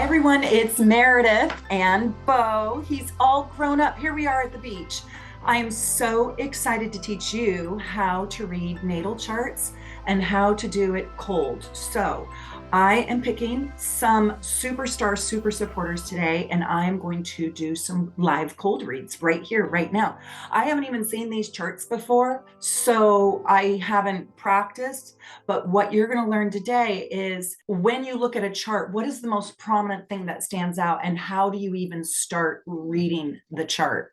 Hi everyone, it's Meredith and Bo. He's all grown up. Here we are at the beach. I am so excited to teach you how to read natal charts and how to do it cold. So I am picking some superstar super supporters today, and I am going to do some live cold reads right here, right now. I haven't even seen these charts before, so I haven't practiced. But what you're going to learn today is when you look at a chart, what is the most prominent thing that stands out, and how do you even start reading the chart?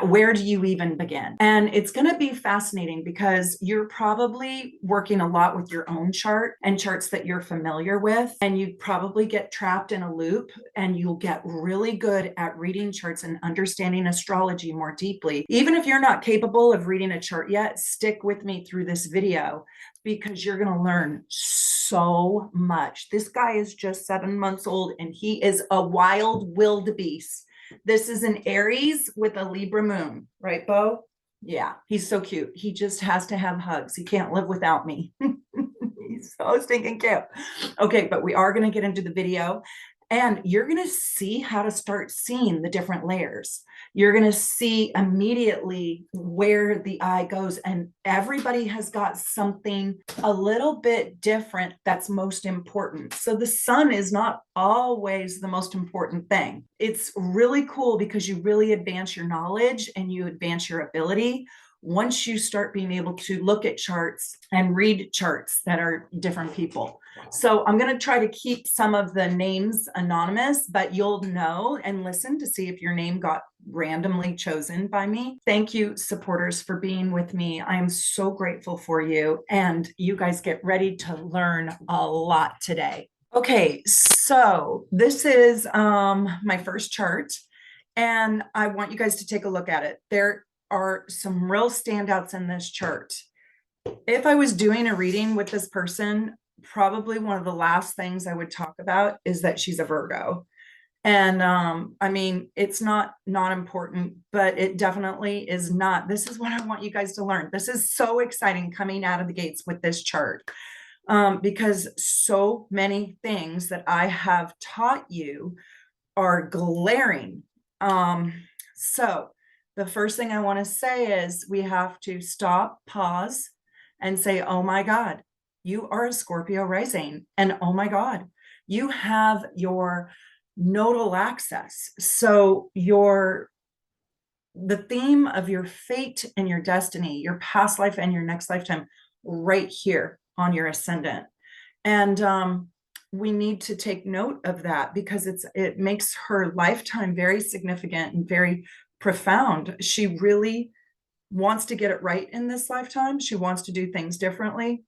Where do you even begin? And it's going to be fascinating because you're probably working a lot with your own chart and charts that you're familiar with, and you probably get trapped in a loop, and you'll get really good at reading charts and understanding astrology more deeply. Even if you're not capable of reading a chart yet, stick with me through this video because you're going to learn so much. This guy is just 7 months old and he is a wild wildebeest. This is an Aries with a Libra moon, right, Bo? Yeah, he's so cute. He just has to have hugs. He can't live without me. He's so stinking cute. Okay, but we are going to get into the video, and you're going to see how to start seeing the different layers. You're going to see immediately where the eye goes, and everybody has got something a little bit different that's most important. So the sun is not always the most important thing. It's really cool because you really advance your knowledge and you advance your ability once you start being able to look at charts and read charts that are different people. So I'm going to try to keep some of the names anonymous, but you'll know and listen to see if your name got randomly chosen by me. Thank you, supporters, for being with me. I am so grateful for you, and you guys get ready to learn a lot today. Okay, so this is my first chart, and I want you guys to take a look at it. There are some real standouts in this chart. If I was doing a reading with this person, probably one of the last things I would talk about is that she's a Virgo. And I mean, it's not important, but it definitely is not. This is what I want you guys to learn. This is so exciting coming out of the gates with this chart, because so many things that I have taught you are glaring. So the first thing I want to say is we have to stop, pause, and say, oh my God, you are a Scorpio rising. And oh my God, you have your nodal axis. So the theme of your fate and your destiny, your past life and your next lifetime, right here on your ascendant. And we need to take note of that because it makes her lifetime very significant and very profound. She really wants to get it right in this lifetime. She wants to do things differently.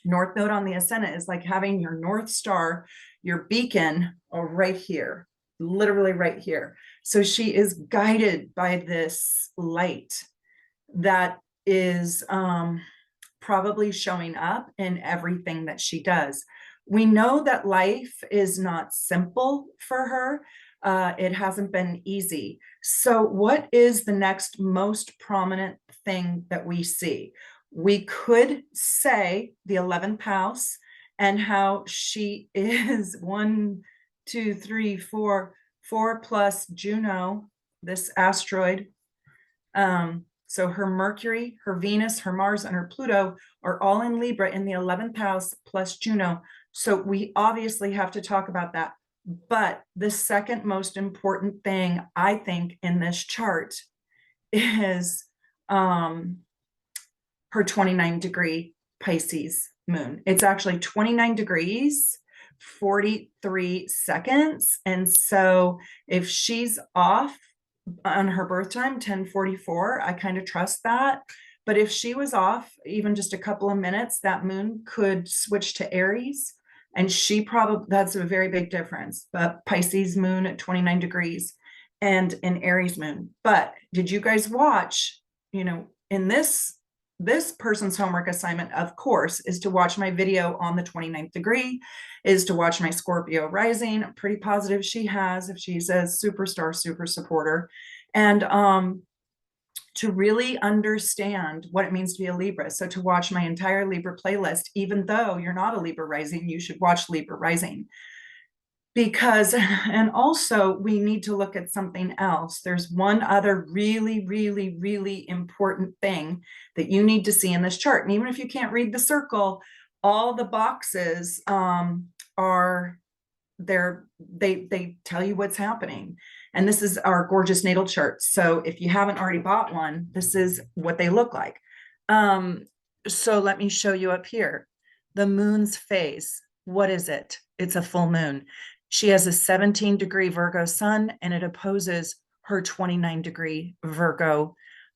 North node on the ascendant is like having your North Star, your beacon, right here, literally right here. So she is guided by this light that is probably showing up in everything that she does. We know that life is not simple for her. It hasn't been easy. So what is the next most prominent thing that we see? We could say the 11th house and how she is 1, 2, 3, 4, 4 plus Juno, this asteroid. So her Mercury, her Venus, her Mars, and her Pluto are all in Libra in the 11th house plus Juno. So we obviously have to talk about that. But the second most important thing, I think, in this chart is her 29-degree Pisces moon. It's actually 29 degrees, 43 seconds. And so if she's off on her birth time, 10:44, I kind of trust that. But if she was off even just a couple of minutes, that moon could switch to Aries. And she probably, that's a very big difference. But Pisces moon at 29 degrees and an Aries moon. But did you guys watch, in this person's homework assignment, of course, is to watch my video on the 29th degree, is to watch my Scorpio rising. I'm pretty positive she has, if she's a superstar, super supporter. And to really understand what it means to be a Libra. So to watch my entire Libra playlist, even though you're not a Libra rising, you should watch Libra rising. because, and also we need to look at something else. There's one other really, really, really important thing that you need to see in this chart. And even if you can't read the circle, all the boxes are there. They tell you what's happening. And this is our gorgeous natal chart. So if you haven't already bought one, this is what they look like. So let me show you up here. The moon's phase. What is it? It's a full moon. She has a 17-degree Virgo sun, and it opposes her 29-degree Virgo,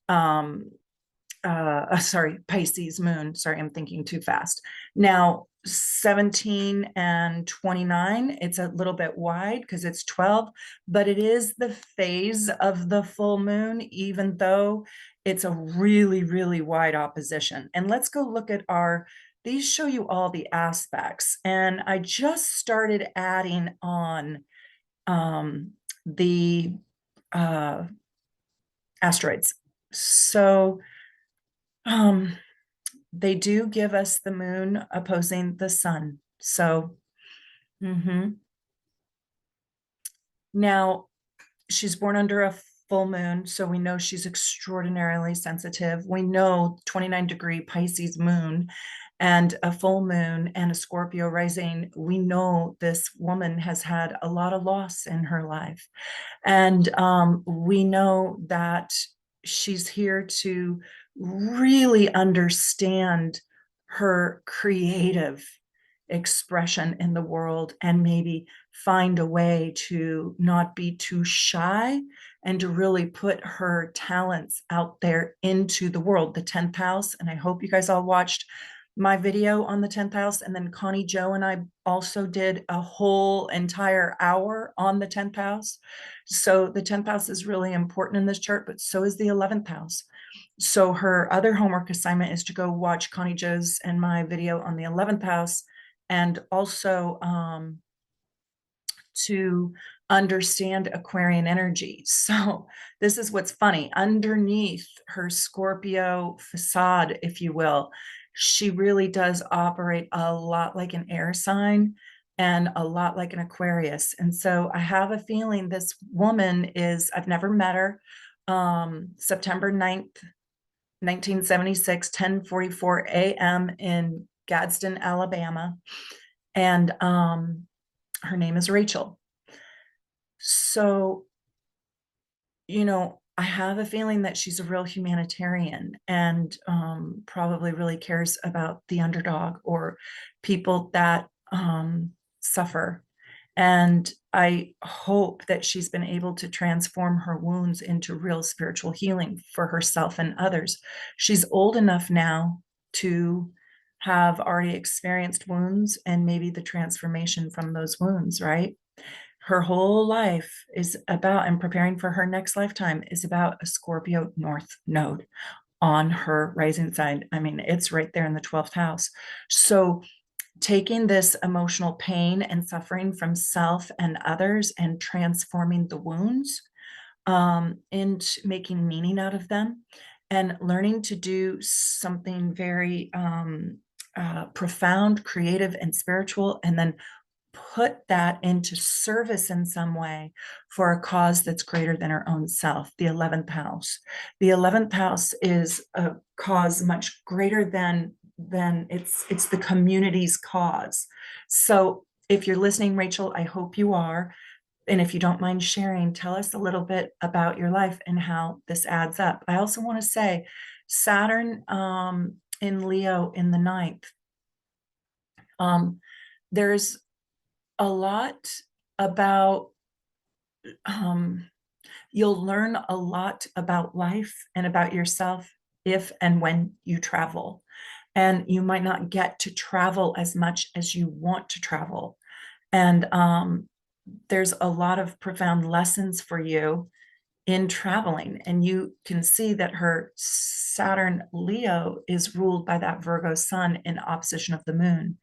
sorry, Pisces moon. Sorry, I'm thinking too fast. Now, 17 and 29, it's a little bit wide because it's 12, but it is the phase of the full moon, even though it's a really, really wide opposition. And let's go look at these show you all the aspects. And I just started adding on the asteroids. So they do give us the moon opposing the sun. So now she's born under a full moon, so we know she's extraordinarily sensitive. We know 29-degree Pisces moon and a full moon and a Scorpio rising. We know this woman has had a lot of loss in her life. And we know that she's here to really understand her creative expression in the world and maybe find a way to not be too shy and to really put her talents out there into the world. The 10th house, and I hope you guys all watched my video on the 10th house, and then Connie Joe and I also did a whole entire hour on the 10th house. So the 10th house is really important in this chart, but so is the 11th house. So her other homework assignment is to go watch Connie Joe's and my video on the 11th house, and also to understand Aquarian energy. So this is what's funny. Underneath her Scorpio facade, if you will, she really does operate a lot like an air sign and a lot like an Aquarius. And so I have a feeling this woman is, I've never met her, September 9th, 1976, 10:44 a.m. in Gadsden, Alabama. And her name is Rachel. So, I have a feeling that she's a real humanitarian and probably really cares about the underdog or people that suffer. And I hope that she's been able to transform her wounds into real spiritual healing for herself and others. She's old enough now to have already experienced wounds and maybe the transformation from those wounds, right? Her whole life is about, and preparing for her next lifetime is about a Scorpio North node on her rising sign. I mean, it's right there in the 12th house. So taking this emotional pain and suffering from self and others and transforming the wounds into making meaning out of them and learning to do something very profound, creative, and spiritual, and then put that into service in some way for a cause that's greater than her own self. The 11th house. The 11th house is a cause much greater than it's the community's cause. So if you're listening, Rachel, I hope you are. And if you don't mind sharing, tell us a little bit about your life and how this adds up. I also want to say Saturn in Leo in the 9th. There's a lot about, you'll learn a lot about life and about yourself if and when you travel. And you might not get to travel as much as you want to travel. And there's a lot of profound lessons for you in traveling. And you can see that her Saturn Leo is ruled by that Virgo sun in opposition of the moon.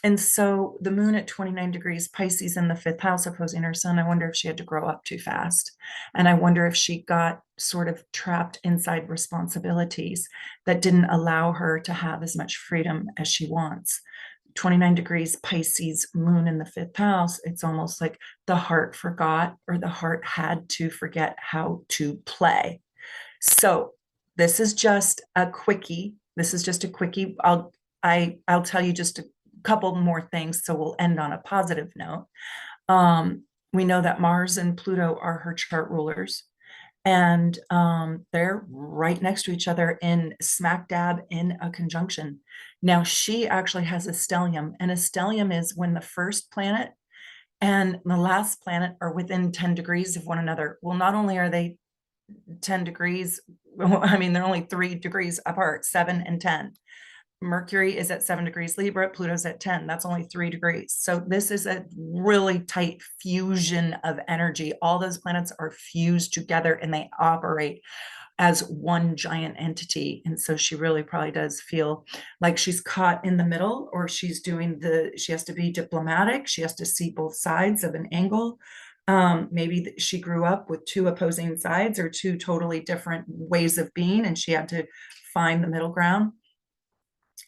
And so the moon at 29 degrees Pisces in the 5th house opposing her sun, I wonder if she had to grow up too fast. And I wonder if she got sort of trapped inside responsibilities that didn't allow her to have as much freedom as she wants. 29 degrees Pisces moon in the fifth house, it's almost like the heart forgot, or the heart had to forget how to play. So this is just a quickie. This is just a quickie. I'll tell you just a couple more things, so we'll end on a positive note. We know that Mars and Pluto are her chart rulers, and they're right next to each other in smack dab in a conjunction. Now she actually has a stellium, and a stellium is when the first planet and the last planet are within 10 degrees of one another. Well, not only are they 10 degrees, I mean, they're only 3 degrees apart, 7 and 10. Mercury is at 7 degrees Libra, Pluto's at 10. That's only 3 degrees. So this is a really tight fusion of energy. All those planets are fused together and they operate as one giant entity. And so she really probably does feel like she's caught in the middle, or she has to be diplomatic. She has to see both sides of an angle. Maybe she grew up with two opposing sides or two totally different ways of being, and she had to find the middle ground.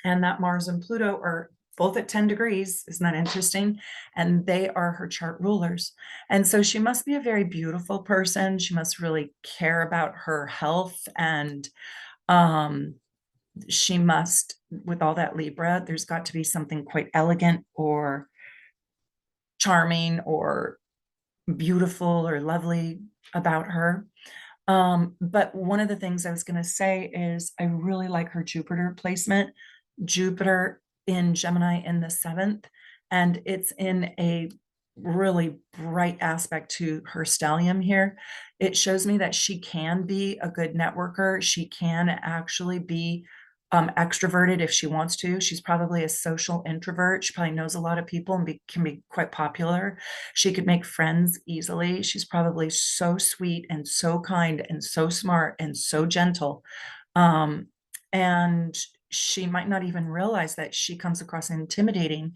And that Mars and Pluto are both at 10 degrees. Isn't that interesting? And they are her chart rulers. And so she must be a very beautiful person. She must really care about her health. And she must, with all that Libra, there's got to be something quite elegant or charming or beautiful or lovely about her. But one of the things I was going to say is I really like her Jupiter placement. Jupiter in Gemini in the seventh, and it's in a really bright aspect to her stellium here. It shows me that she can be a good networker. She can actually be extroverted if she wants to. She's probably a social introvert. She probably knows a lot of people and can be quite popular. She could make friends easily. She's probably so sweet and so kind and so smart and so gentle. And she might not even realize that she comes across intimidating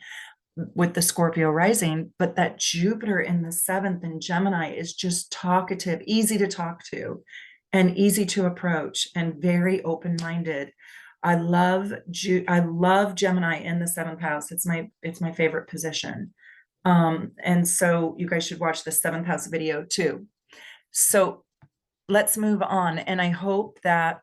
with the Scorpio rising, but that Jupiter in the seventh in Gemini is just talkative, easy to talk to, and easy to approach, and very open-minded. I love Gemini in the seventh house. It's my favorite position. And so you guys should watch the seventh house video too. So let's move on. And I hope that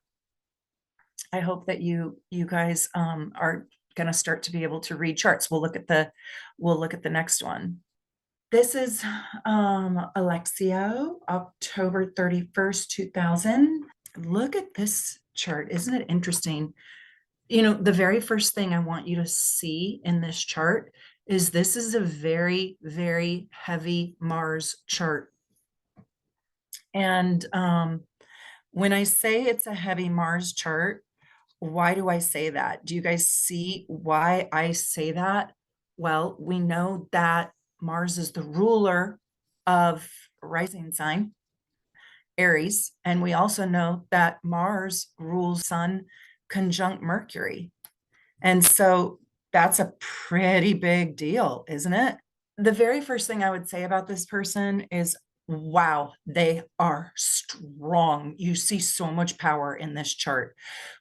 you guys are going to start to be able to read charts. We'll look at the next one. This is Alexio, October 31st, 2000. Look at this chart. Isn't it interesting? You know, the very first thing I want you to see in this chart is this is a very, very heavy Mars chart. And when I say it's a heavy Mars chart, why do I say that? Do you guys see why I say that? Well, we know that Mars is the ruler of rising sign, Aries, and we also know that Mars rules Sun conjunct Mercury. And so that's a pretty big deal, isn't it? The very first thing I would say about this person is, wow, they are strong. You see so much power in this chart.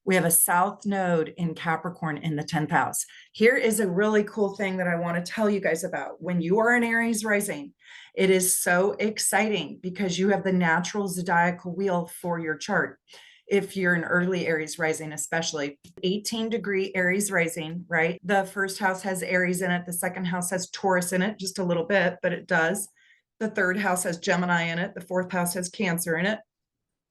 We have a South Node in Capricorn in the 10th house. Here is a really cool thing that I want to tell you guys about. When you are an Aries rising, it is so exciting because you have the natural zodiacal wheel for your chart. If you're an early Aries rising, especially 18-degree Aries rising, right? The first house has Aries in it. The second house has Taurus in it, just a little bit, but it does. The third house has Gemini in it. The fourth house has Cancer in it.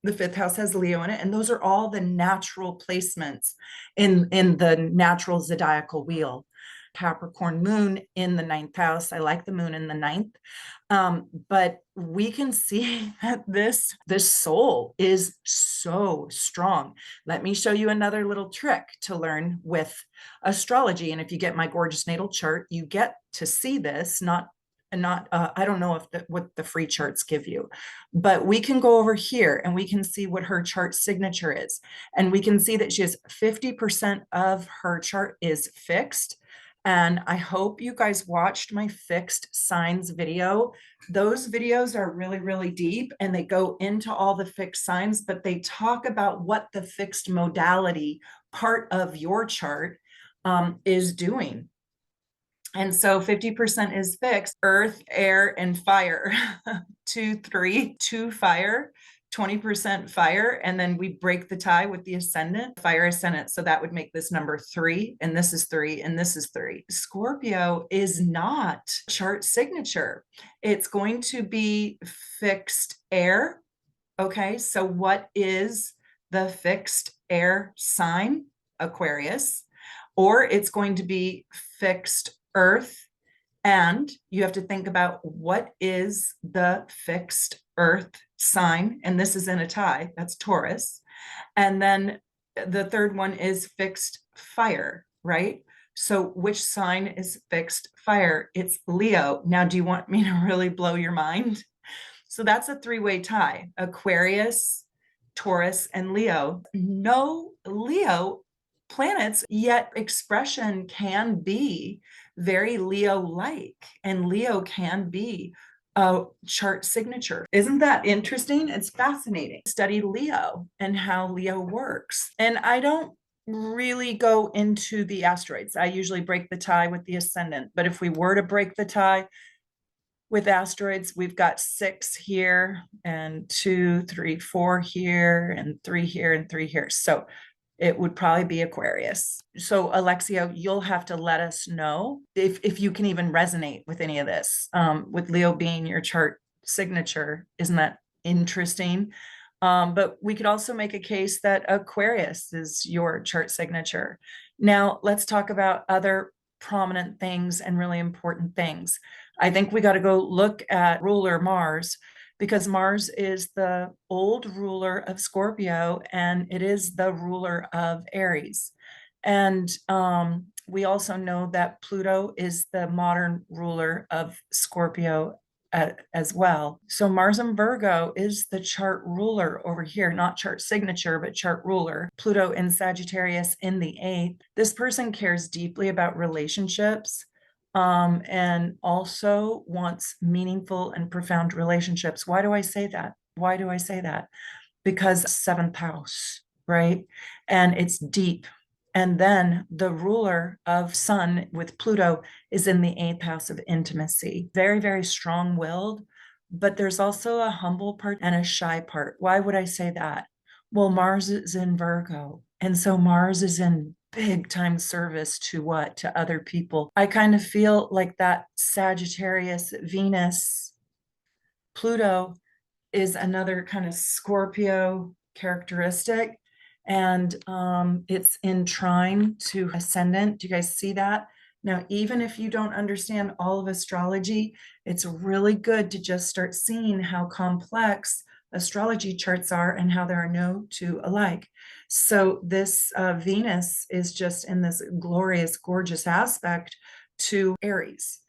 The fifth house has Leo in it. And those are all the natural placements in the natural zodiacal wheel. Capricorn moon in the ninth house. I like the moon in the ninth. But we can see that this soul is so strong. Let me show you another little trick to learn with astrology. And if you get my gorgeous natal chart, you get to see this, I don't know what the free charts give you, but we can go over here and we can see what her chart signature is. And we can see that she has 50% of her chart is fixed. And I hope you guys watched my fixed signs video. Those videos are really, really deep and they go into all the fixed signs, but they talk about what the fixed modality part of your chart is doing. And so 50% is fixed, earth, air, and fire. 2, 3, 2 fire, 20% fire. And then we break the tie with the ascendant, fire ascendant. So that would make this number 3, and this is 3, and this is 3. Scorpio is not chart signature. It's going to be fixed air. Okay, so what is the fixed air sign? Aquarius. Or it's going to be fixed earth, and you have to think about what is the fixed earth sign, and this is in a tie, that's Taurus. And then the third one is fixed fire, right? So which sign is fixed fire? It's Leo. Now, do you want me to really blow your mind? So that's a three-way tie: Aquarius, Taurus, and Leo. No Leo planets, yet expression can be very Leo-like, and Leo can be a chart signature. Isn't that interesting? It's fascinating. Study Leo and how Leo works. And I don't really go into the asteroids. I usually break the tie with the ascendant. But if we were to break the tie with asteroids, we've got 6 here and 2, 3, 4 here and 3 here and 3 here. So it would probably be Aquarius. So Alexio, you'll have to let us know if you can even resonate with any of this. With Leo being your chart signature, isn't that interesting? But we could also make a case that Aquarius is your chart signature. Now let's talk about other prominent things and really important things. I think we got to go look at ruler Mars, because Mars is the old ruler of Scorpio, and it is the ruler of Aries. And we also know that Pluto is the modern ruler of Scorpio as well. So Mars in Virgo is the chart ruler over here, not chart signature, but chart ruler. Pluto in Sagittarius in the 8th. This person cares deeply about relationships, and also wants meaningful and profound relationships. Why do I say that? Why do I say that? Because 7th house, right? And it's deep. And then the ruler of Sun with Pluto is in the 8th house of intimacy. Very, very strong-willed, but there's also a humble part and a shy part. Why would I say that? Well, Mars is in Virgo. And so Mars is in big time service to what? To other people. I kind of feel like that Sagittarius, Venus, Pluto is another kind of Scorpio characteristic. And it's in trine to ascendant. Do you guys see that? Now, even if you don't understand all of astrology, it's really good to just start seeing how complex astrology charts are and how there are no two alike. So this Venus is just in this glorious, gorgeous aspect to Aries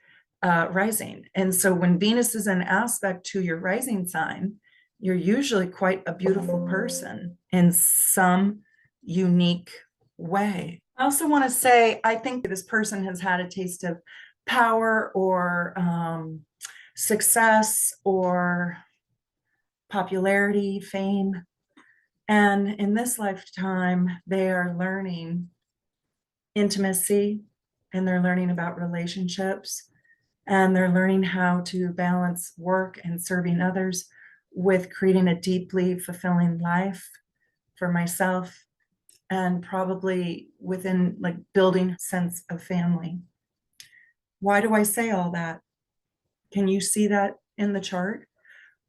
rising. And so when Venus is in aspect to your rising sign, you're usually quite a beautiful person in some unique way. I also want to say, I think this person has had a taste of power or success or popularity, fame. And in this lifetime, they are learning intimacy, and they're learning about relationships, and they're learning how to balance work and serving others with creating a deeply fulfilling life for myself, and probably within like building sense of family. Why do I say all that? Can you see that in the chart?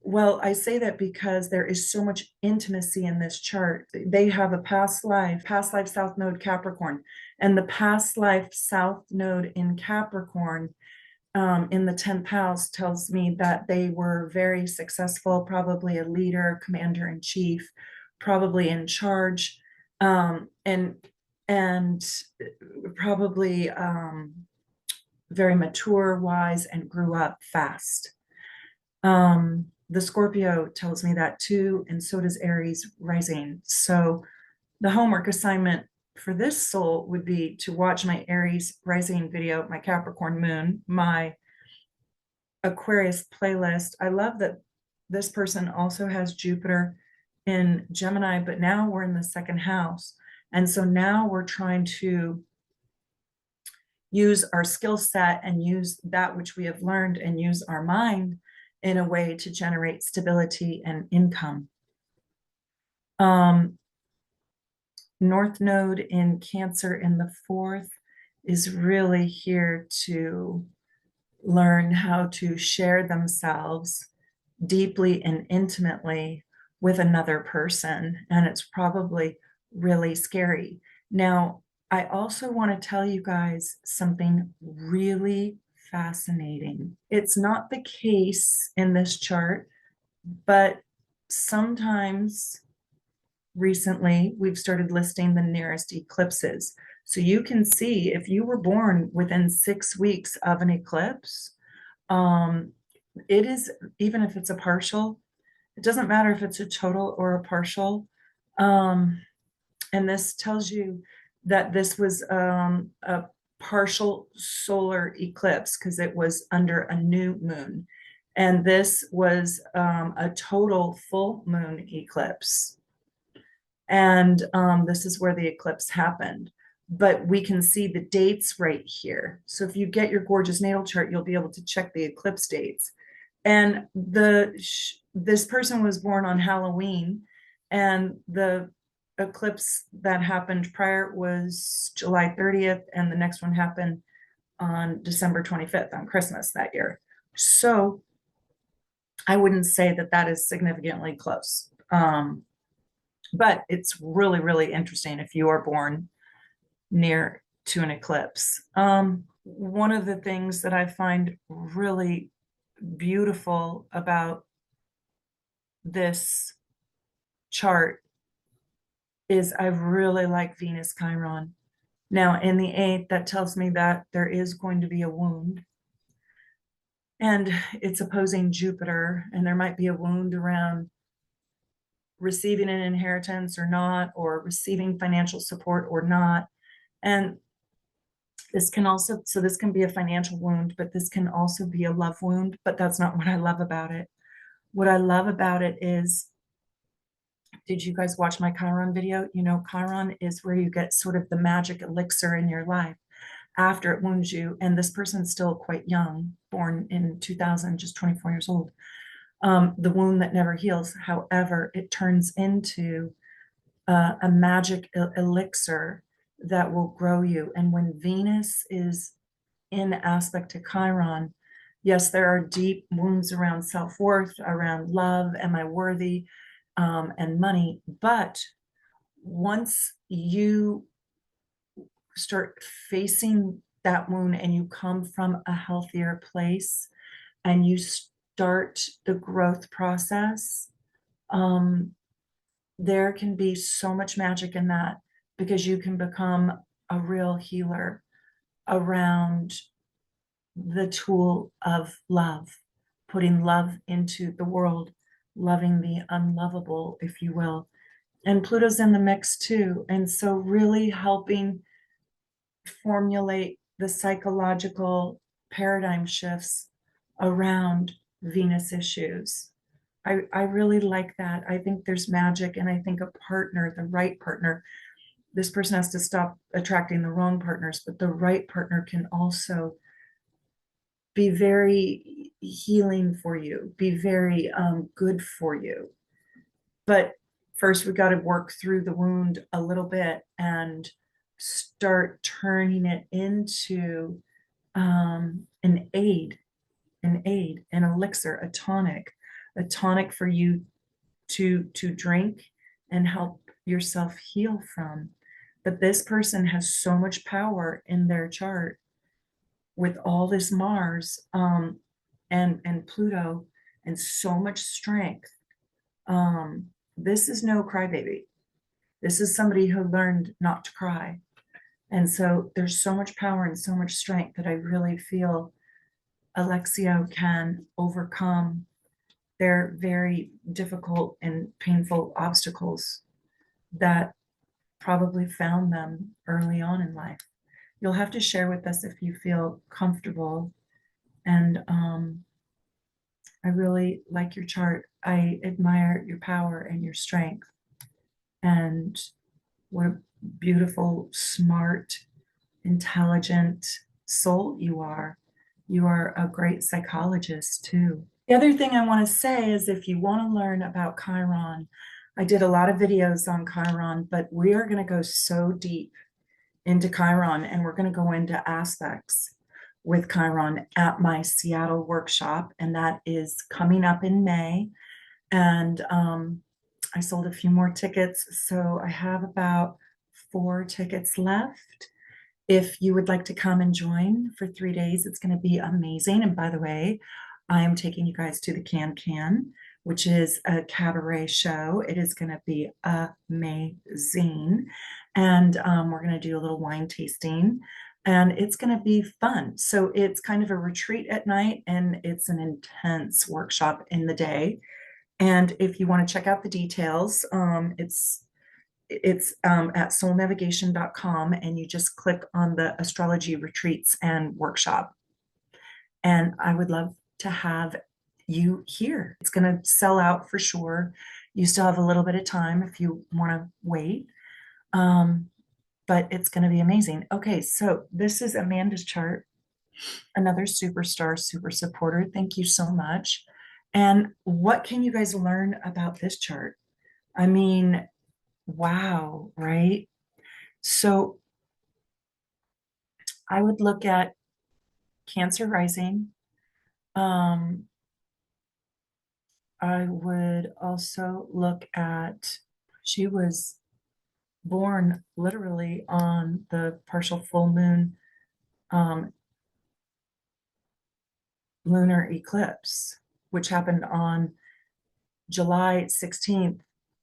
Well, I say that because there is so much intimacy in this chart. They have a past life South Node Capricorn, and the past life South Node in Capricorn in the 10th house tells me that they were very successful, probably a leader, commander in chief, probably in charge, and probably very mature, wise, and grew up fast. The Scorpio tells me that too, and so does Aries rising. So the homework assignment for this soul would be to watch my Aries rising video, my Capricorn moon, my Aquarius playlist. I love that this person also has Jupiter in Gemini, but now we're in the 2nd house. And so now we're trying to use our skill set and use that which we have learned and use our mind in a way to generate stability and income. North Node in Cancer in the fourth is really here to learn how to share themselves deeply and intimately with another person. And it's probably really scary. Now, I also want to tell you guys something really fascinating. It's not the case in this chart, but sometimes recently we've started listing the nearest eclipses. So you can see if you were born within 6 weeks of an eclipse, it is, even if it's a partial, it doesn't matter if it's a total or a partial. And this tells you that this was a partial solar eclipse because it was under a new moon. And this was a total full moon eclipse. And this is where the eclipse happened. But we can see the dates right here. So if you get your gorgeous natal chart, you'll be able to check the eclipse dates. And this person was born on Halloween, and the eclipse that happened prior was July 30th, and the next one happened on December 25th, on Christmas that year. So I wouldn't say that that is significantly close. But it's really, really interesting if you are born near to an eclipse. One of the things that I find really beautiful about this chart is I really like Venus Chiron. Now in the 8th, that tells me that there is going to be a wound, and it's opposing Jupiter, and there might be a wound around receiving an inheritance or not, or receiving financial support or not. And this can also, so this can be a financial wound, but this can also be a love wound, but that's not what I love about it. What I love about it is, did you guys watch my Chiron video? You know, Chiron is where you get sort of the magic elixir in your life after it wounds you. And this person's still quite young, born in 2000, just 24 years old. The wound that never heals. However, it turns into a magic elixir that will grow you. And when Venus is in aspect to Chiron, yes, there are deep wounds around self-worth, around love, am I worthy, and money. But once you start facing that wound and you come from a healthier place and you start the growth process, there can be so much magic in that, because you can become a real healer around the tool of love, putting love into the world, loving the unlovable, if you will. And Pluto's in the mix too. And so really helping formulate the psychological paradigm shifts around Venus issues. I really like that. I think there's magic, and I think a partner, the right partner, this person has to stop attracting the wrong partners, but the right partner can also be very healing for you, be very good for you. But first, we got to work through the wound a little bit and start turning it into an aid, an elixir, a tonic for you to drink and help yourself heal from. But this person has so much power in their chart with all this Mars and Pluto, and so much strength. This is no crybaby. This is somebody who learned not to cry. And so there's so much power and so much strength that I really feel Alexio can overcome their very difficult and painful obstacles that probably found them early on in life. You'll have to share with us if you feel comfortable. And I really like your chart. I admire your power and your strength. And what a beautiful, smart, intelligent, soul you are. You are a great psychologist too. The other thing I want to say is if you want to learn about Chiron, I did a lot of videos on Chiron, but we are going to go so deep into Chiron and we're going to go into aspects with Chiron at my Seattle workshop. And that is coming up in May. And I sold a few more tickets. So I have about 4 tickets left. If you would like to come and join for 3 days, it's going to be amazing. And by the way, I am taking you guys to the Can, which is a cabaret show. It is going to be amazing. And we're going to do a little wine tasting and it's going to be fun. So it's kind of a retreat at night and it's an intense workshop in the day. And if you want to check out the details, it's at soulnavigation.com and you just click on the astrology retreats and workshop. And I would love to have you here. It's going to sell out for sure. You still have a little bit of time if you want to wait. But it's going to be amazing. Okay, so this is Amanda's chart, another superstar, super supporter. Thank you so much. And what can you guys learn about this chart? I mean, wow, right? So I would look at Cancer rising. I would also look at, she was born literally on the partial full moon lunar eclipse, which happened on July 16th,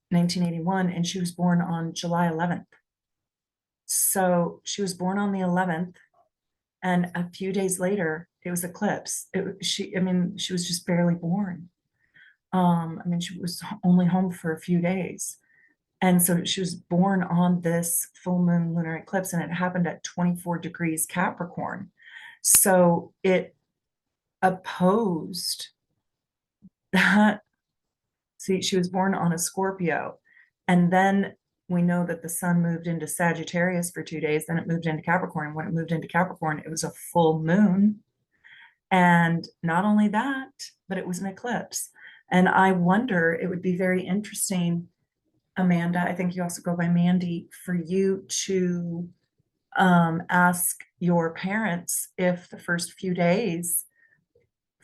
1981, and she was born on July 11th. So she was born on the 11th, and a few days later, it was eclipse. She was just barely born. She was only home for a few days. And so she was born on this full moon lunar eclipse, and it happened at 24 degrees Capricorn. So it opposed that. See, she was born on a Scorpio. And then we know that the sun moved into Sagittarius for 2 days, then it moved into Capricorn. When it moved into Capricorn, it was a full moon. And not only that, but it was an eclipse. And I wonder, it would be very interesting, Amanda, I think you also go by Mandy, for you to ask your parents if the first few days,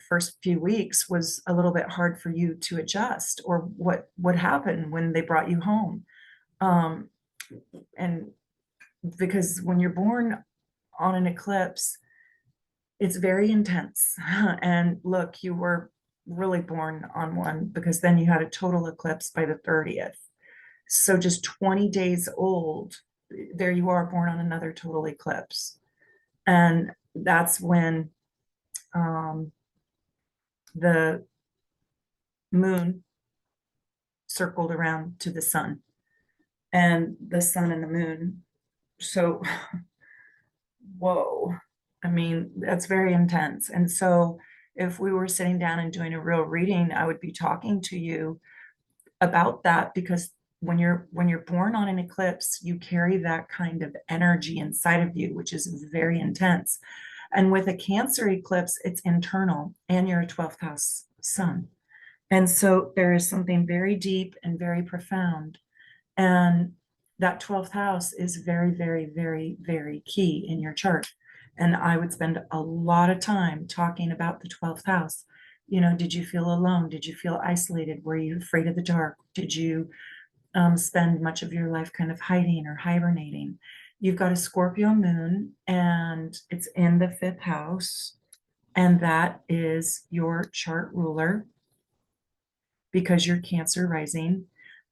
first few weeks was a little bit hard for you to adjust, or what happened when they brought you home. And because when you're born on an eclipse, it's very intense. And look, you were really born on one because then you had a total eclipse by the 30th. So just 20 days old, there you are, born on another total eclipse. And that's when the moon circled around to the sun, and the sun and the moon. So, whoa, I mean, that's very intense. And so if we were sitting down and doing a real reading, I would be talking to you about that, because when you're born on an eclipse, you carry that kind of energy inside of you, which is very intense. And with a Cancer eclipse, it's internal, and you're a 12th house sun. And so there is something very deep and very profound. And that 12th house is very, very, very, very key in your chart. And I would spend a lot of time talking about the 12th house. You know, did you feel alone? Did you feel isolated? Were you afraid of the dark? Did you spend much of your life kind of hiding or hibernating? You've got a Scorpio moon, and it's in the 5th house, and that is your chart ruler because you're Cancer rising.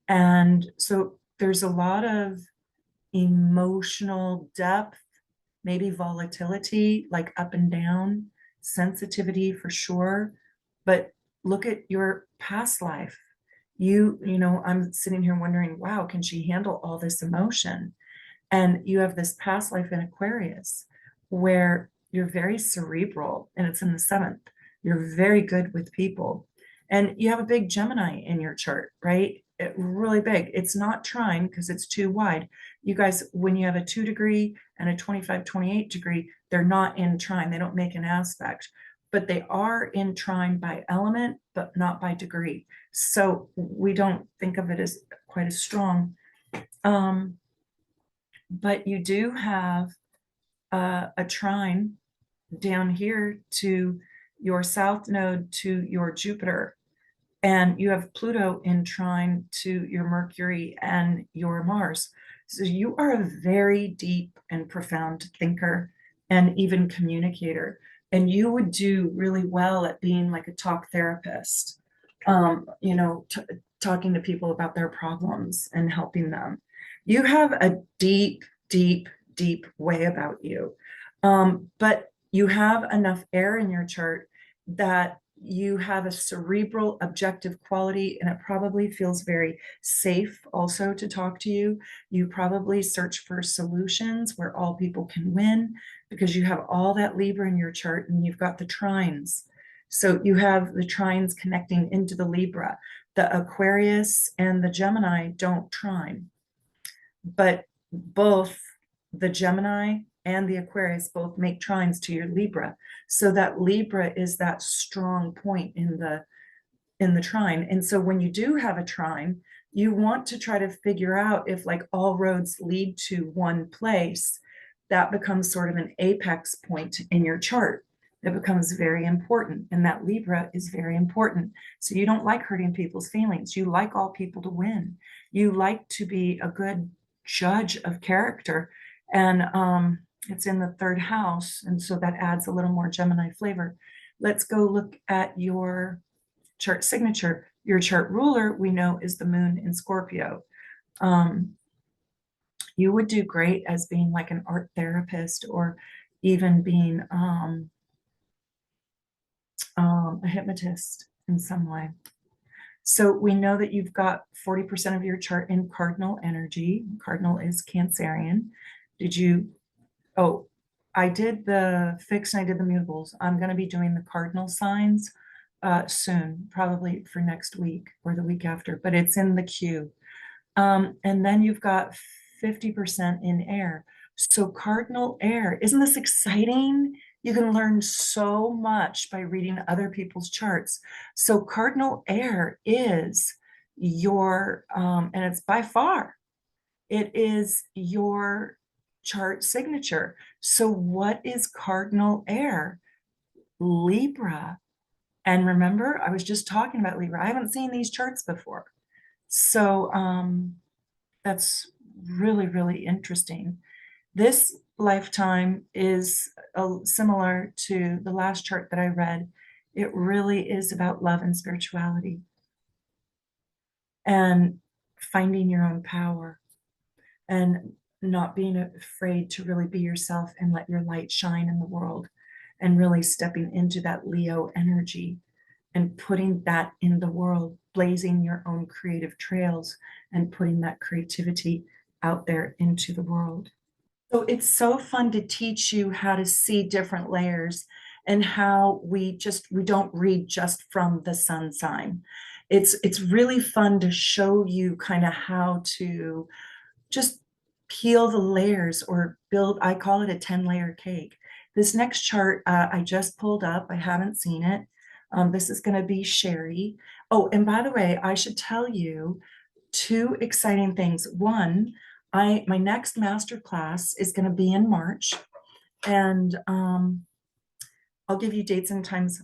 And so there's a lot of emotional depth, maybe volatility, like up and down, sensitivity for sure. But look at your past life. I'm sitting here wondering, wow, can she handle all this emotion? And you have this past life in Aquarius where you're very cerebral, and it's in the 7th. You're very good with people. And you have a big Gemini in your chart, right? really big. It's not trine because it's too wide. You guys, when you have a 2 degree and a 25, 28 degree, they're not in trine. They don't make an aspect, but they are in trine by element, but not by degree. So we don't think of it as quite as strong. But you do have a trine down here to your south node to your Jupiter. And you have Pluto in trine to your Mercury and your Mars. So you are a very deep and profound thinker and even communicator. And you would do really well at being like a talk therapist, talking to people about their problems and helping them. You have a deep, deep, deep way about you. But you have enough air in your chart that you have a cerebral objective quality, and it probably feels very safe also to talk to you. You probably search for solutions where all people can win because you have all that Libra in your chart and you've got the trines. So you have the trines connecting into the Libra. The Aquarius and the Gemini don't trine, but both the Gemini and the Aquarius both make trines to your Libra. So that Libra is that strong point in the trine. And so when you do have a trine, you want to try to figure out if like all roads lead to one place. That becomes sort of an apex point in your chart. It becomes very important. And that Libra is very important. So you don't like hurting people's feelings. You like all people to win. You like to be a good judge of character. And it's in the third house. And so that adds a little more Gemini flavor. Let's go look at your chart signature. Your chart ruler, we know, is the moon in Scorpio. You would do great as being like an art therapist or even being a hypnotist in some way. So we know that you've got 40% of your chart in cardinal energy. Cardinal is Cancerian. I did the fixed and I did the mutables. I'm going to be doing the cardinal signs soon, probably for next week or the week after, but it's in the queue. And then you've got 50% in air. So cardinal air, isn't this exciting? You can learn so much by reading other people's charts. So cardinal air is your, and it's by far, it is your chart signature. So what is cardinal air? Libra. And remember, I was just talking about Libra. I haven't seen these charts before. So that's really, really interesting. This lifetime is similar to the last chart that I read. It really is about love and spirituality and finding your own power and not being afraid to really be yourself and let your light shine in the world and really stepping into that Leo energy and putting that in the world, blazing your own creative trails and putting that creativity out there into the world. So it's so fun to teach you how to see different layers and how we don't read just from the sun sign. It's really fun to show you kind of how to just peel the layers or build, I call it a 10-layer cake. This next chart I just pulled up, I haven't seen it. This is going to be Sheri. Oh, and by the way, I should tell you two exciting things. One, my next master class is going to be in March, and I'll give you dates and times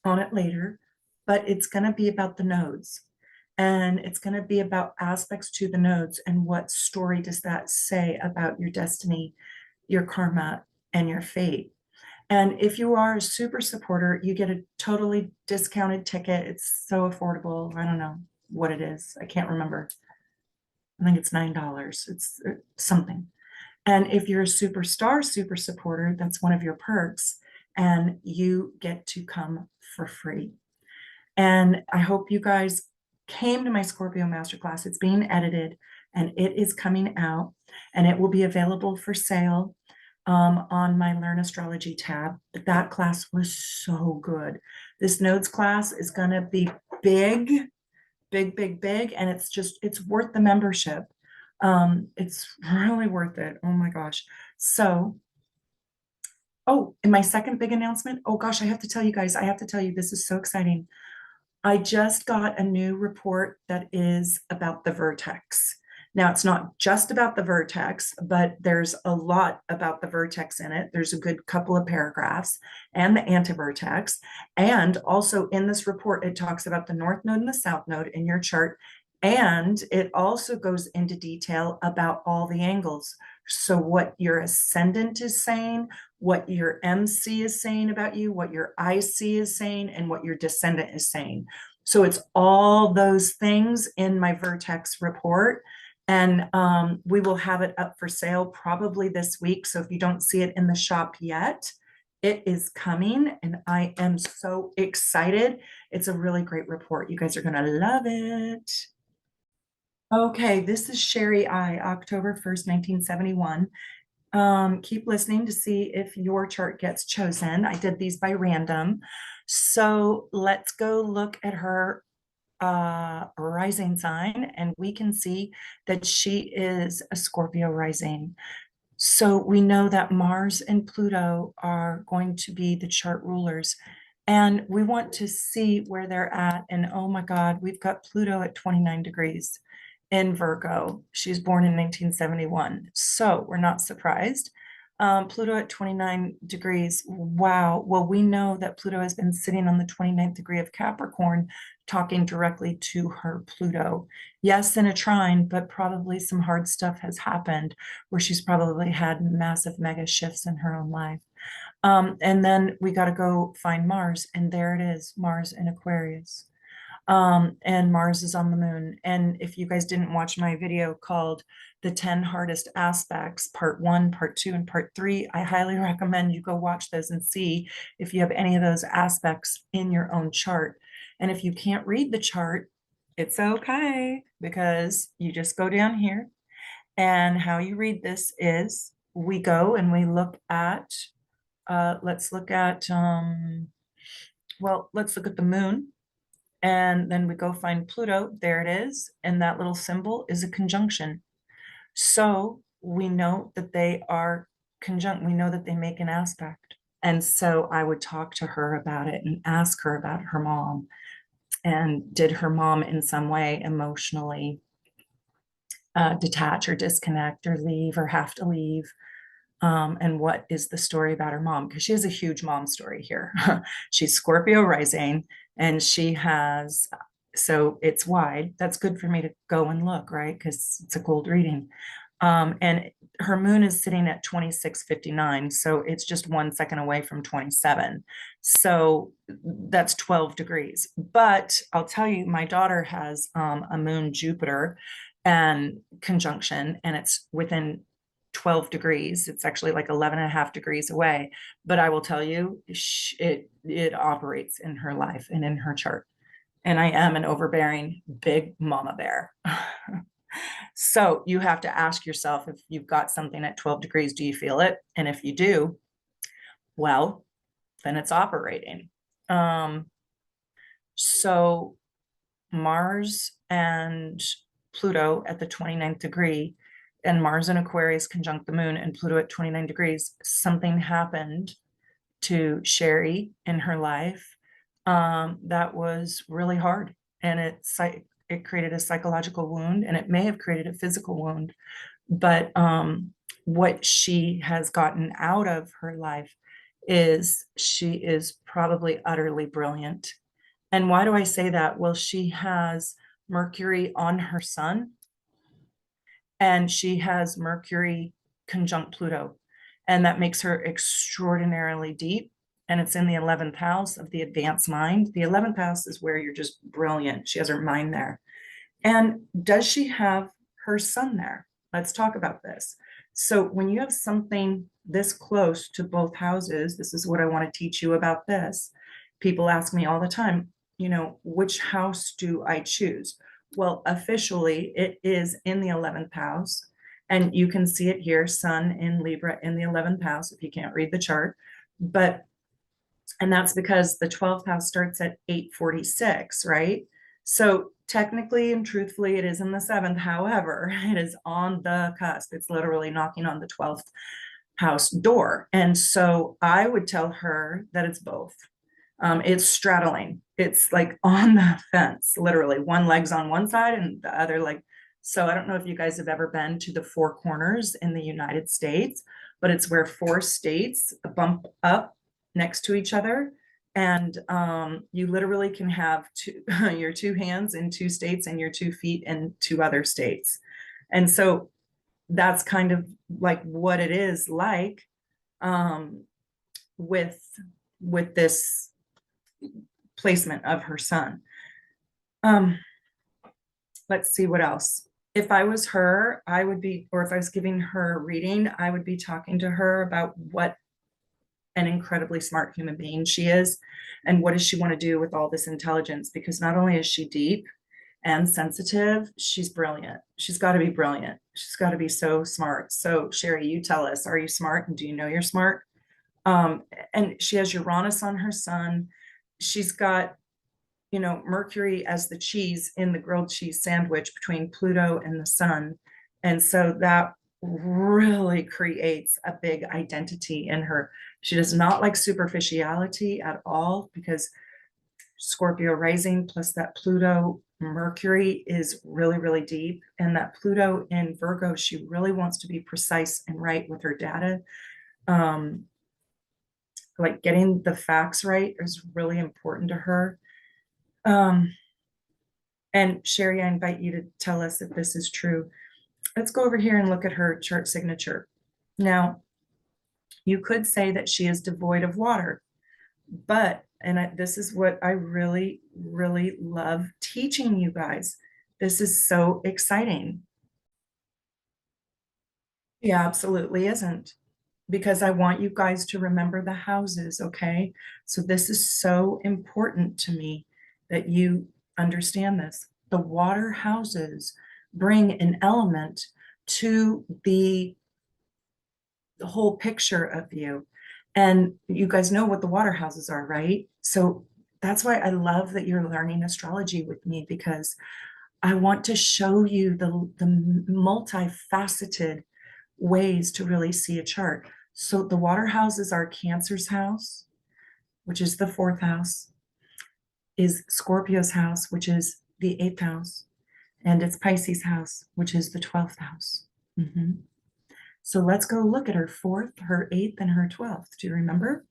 on it later, but it's going to be about the nodes. And it's going to be about aspects to the nodes and what story does that say about your destiny, your karma, and your fate. And if you are a super supporter, you get a totally discounted ticket. It's so affordable. I don't know what it is. I can't remember. I think it's $9. It's something. And if you're a superstar super supporter, that's one of your perks, and you get to come for free. And I hope you guys came to my Scorpio Masterclass. It's being edited and it is coming out, and it will be available for sale on my Learn Astrology tab. But that class was so good. This nodes class is going to be big big, big, big. And it's worth the membership. It's really worth it. Oh my gosh. So, oh, and my second big announcement. Oh gosh, I have to tell you guys, I have to tell you, this is so exciting. I just got a new report that is about the vertex. Now, it's not just about the vertex, but there's a lot about the vertex in it. There's a good couple of paragraphs and the antivertex. And also in this report, it talks about the north node and the south node in your chart. And it also goes into detail about all the angles. So, what your ascendant is saying, what your MC is saying about you, what your IC is saying, and what your descendant is saying. So it's all those things in my Vertex report. And we will have it up for sale probably this week. So if you don't see it in the shop yet, it is coming. And I am so excited. It's a really great report. You guys are going to love it. Okay, this is Sheri I, October 1st, 1971. Keep listening to see if your chart gets chosen. I did these by random. So let's go look at her rising sign, and we can see that she is a Scorpio rising. So we know that Mars and Pluto are going to be the chart rulers. And we want to see where they're at. And oh my God, we've got Pluto at 29 degrees in Virgo. She's born in 1971. So we're not surprised. Pluto at 29 degrees. Wow. Well, we know that Pluto has been sitting on the 29th degree of Capricorn, talking directly to her Pluto. Yes, in a trine, but probably some hard stuff has happened where she's probably had massive mega shifts in her own life. And then we got to go find Mars, and there it is, Mars in Aquarius. And Mars is on the moon. And if you guys didn't watch my video called The 10 Hardest Aspects, part 1, part 2, and part 3, I highly recommend you go watch those and see if you have any of those aspects in your own chart. And if you can't read the chart, it's okay, because you just go down here. And how you read this is we go and we look at, let's look at, let's look at the moon. And then we go find Pluto. There it is. And that little symbol is a conjunction. So we know that they are conjunct. We know that they make an aspect. And so I would talk to her about it and ask her about her mom. And did her mom in some way emotionally detach or disconnect or leave or have to leave? And what is the story about her mom? Because she has a huge mom story here. She's Scorpio rising, and she has, so it's wide. That's good for me to go and look, right? Because it's a cold reading. And her moon is sitting at 2659. So it's just 1 second away from 27. So that's 12 degrees. But I'll tell you, my daughter has a moon Jupiter and conjunction, and it's within 12 degrees. It's actually like 11 and a half degrees away. But I will tell you, it operates in her life and in her chart. And I am an overbearing big mama bear. So you have to ask yourself, if you've got something at 12 degrees, do you feel it? And if you do, well, then it's operating. So Mars and Pluto at the 29th degree, and Mars in Aquarius conjunct the moon, and Pluto at 29 degrees, something happened to Sheri in her life that was really hard. And it created a psychological wound, and it may have created a physical wound. But what she has gotten out of her life is she is probably utterly brilliant. And why do I say that? Well, she has Mercury on her sun, and she has Mercury conjunct Pluto. And that makes her extraordinarily deep. And it's in the 11th house of the advanced mind. The 11th house is where you're just brilliant. She has her mind there. And does she have her sun there? Let's talk about this. So when you have something this close to both houses, this is what I want to teach you about this. People ask me all the time, which house do I choose? Well, officially, it is in the 11th house. And you can see it here, Sun in Libra in the 11th house, if you can't read the chart. And that's because the 12th house starts at 846, right? So technically and truthfully, it is in the seventh. However, it is on the cusp. It's literally knocking on the 12th house door. And so I would tell her that it's both. It's straddling. It's like on the fence, literally. One leg's on one side and the other leg. So I don't know if you guys have ever been to the Four Corners in the United States, but it's where four states bump up next to each other. And you literally can have your two hands in two states and your 2 feet in two other states. And so that's kind of like what it is like um, with this placement of her son. Um, let's see what else. If I was her, I would be, or if I was giving her a reading, I would be talking to her about what an incredibly smart human being she is and what does she want to do with all this intelligence, because not only is she deep and sensitive, she's brilliant. She's got to be brilliant. She's got to be so smart. So Sheri, you tell us, are you smart and do you know you're smart? And she has Uranus on her sun. She's got, you know, Mercury as the cheese in the grilled cheese sandwich between Pluto and the sun. And so that really creates a big identity in her. She does not like superficiality at all, because Scorpio rising plus that Pluto Mercury is really, really deep. And that Pluto in Virgo, she really wants to be precise and right with her data. Like getting the facts right is really important to her. And Sheri, I invite you to tell us if this is true. Let's go over here and look at her chart signature. Now, you could say that she is devoid of water, but, this is what I really, really love teaching you guys. This is so exciting. He absolutely isn't, because I want you guys to remember the houses, okay? So this is so important to me that you understand this. The water houses bring an element to the whole picture of you. And you guys know what the water houses are, right? So that's why I love that you're learning astrology with me, because I want to show you the multifaceted ways to really see a chart. So the water houses are Cancer's house, which is the fourth house, is Scorpio's house, which is the eighth house, and it's Pisces house, which is the 12th house. Mhm. So let's go look at her fourth, her eighth, and her 12th. Do you remember?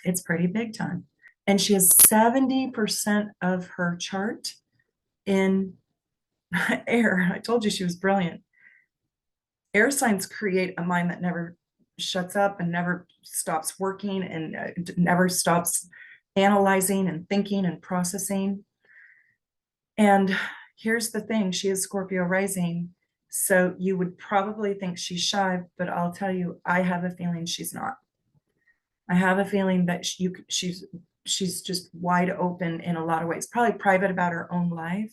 It's pretty big time. And she has 70% of her chart in air. I told you she was brilliant. Air signs create a mind that never shuts up and never stops working and never stops analyzing and thinking and processing. And here's the thing, she is Scorpio rising. So you would probably think she's shy, but I'll tell you, I have a feeling she's not. I have a feeling that she's just wide open in a lot of ways, probably private about her own life,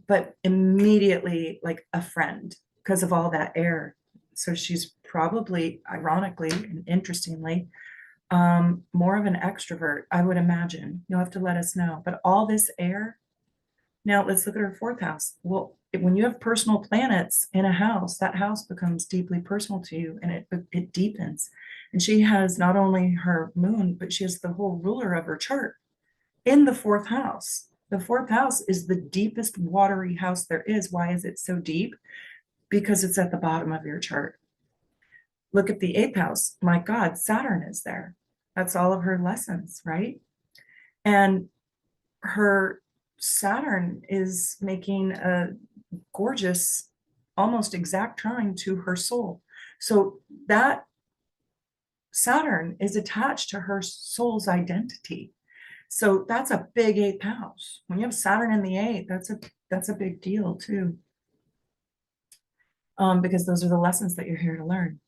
but immediately like a friend because of all that air. So she's probably, ironically and interestingly, more of an extrovert, I would imagine. You'll have to let us know. But all this air. Now let's look at her fourth house. Well, when you have personal planets in a house, that house becomes deeply personal to you, and it deepens. And she has not only her moon, but she has the whole ruler of her chart in the fourth house. The fourth house is the deepest watery house there is. Why is it so deep? Because it's at the bottom of your chart. Look at the eighth house. My God, Saturn is there. That's all of her lessons, right? And her Saturn is making a gorgeous, almost exact trine to her soul. So that Saturn is attached to her soul's identity. So that's a big eighth house. When you have Saturn in the eighth, that's a big deal too. Because those are the lessons that you're here to learn.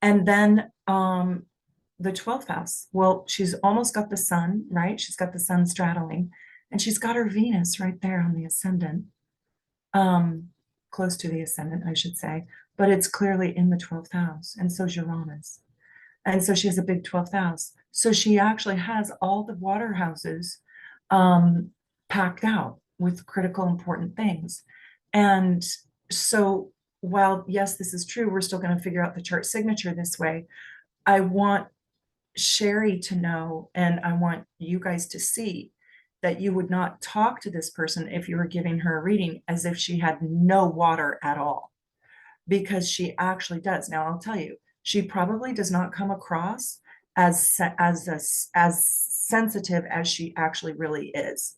And then the 12th house. Well, she's almost got the sun, right? She's got the sun straddling, and she's got her Venus right there on the ascendant, close to the ascendant, I should say, but it's clearly in the 12th house, and so is Uranus. And so she has a big 12th house. So she actually has all the water houses packed out with critical, important things. And so while, yes, this is true, we're still going to figure out the chart signature this way. I want Sheri to know, and I want you guys to see that you would not talk to this person if you were giving her a reading as if she had no water at all, because she actually does. Now, I'll tell you, she probably does not come across as sensitive as she actually really is.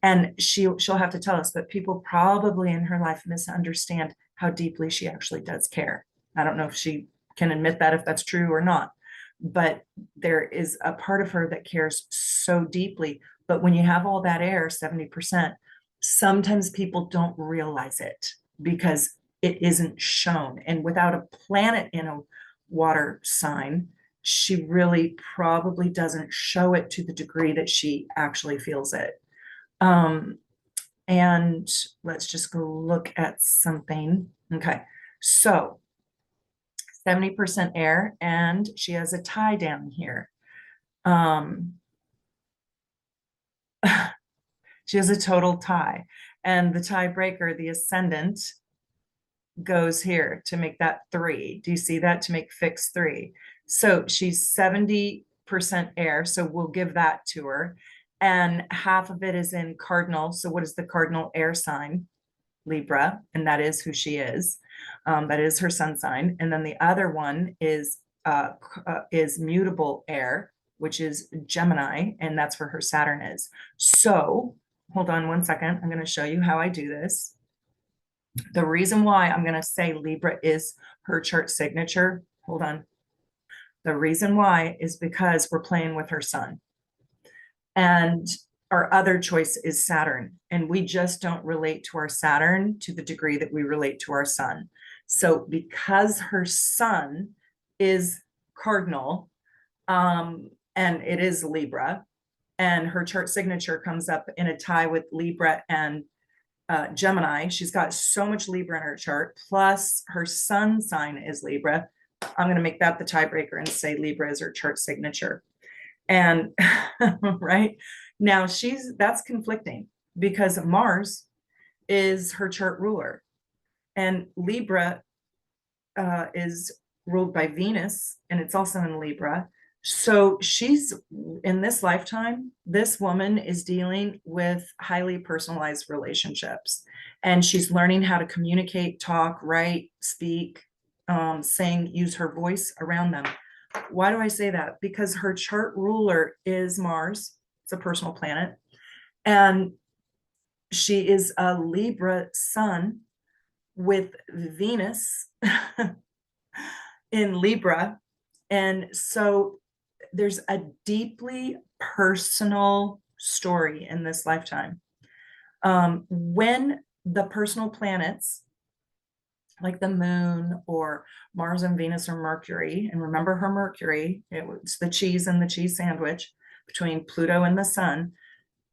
And she'll have to tell us, but people probably in her life misunderstand how deeply she actually does care. I don't know if she can admit that, if that's true or not, but there is a part of her that cares so deeply. But when you have all that air, 70%, sometimes people don't realize it because it isn't shown. And without a planet in a water sign, she really probably doesn't show it to the degree that she actually feels it. And let's just go look at something. Okay, so 70% air, and she has a tie down here. She has a total tie, and the tiebreaker, the ascendant, goes here to make that 3. Do you see that? To make fix 3. So she's 70% air, so we'll give that to her. And half of it is in cardinal. So what is the cardinal air sign? Libra, and that is who she is. That is her sun sign. And then the other one is mutable air, which is Gemini, and that's where her Saturn is. So hold on one second. I'm going to show you how I do this. The reason why I'm going to say Libra is her chart signature, hold on. The reason why is because we're playing with her sun. And our other choice is Saturn. And we just don't relate to our Saturn to the degree that we relate to our sun. So because her sun is cardinal, and it is Libra, and her chart signature comes up in a tie with Libra and Gemini. She's got so much Libra in her chart, plus her sun sign is Libra. I'm going to make that the tiebreaker and say Libra is her chart signature. And right now that's conflicting because Mars is her chart ruler, and Libra is ruled by Venus, and it's also in Libra. So she's in this lifetime, this woman is dealing with highly personalized relationships, and she's learning how to communicate, talk, write, speak, sing, use her voice around them. Why do I say that? Because her chart ruler is Mars. It's a personal planet. And she is a Libra sun with Venus in Libra. And so there's a deeply personal story in this lifetime. When the personal planets, like the moon or Mars and Venus or Mercury, and remember her Mercury, it's the cheese and the cheese sandwich between Pluto and the sun.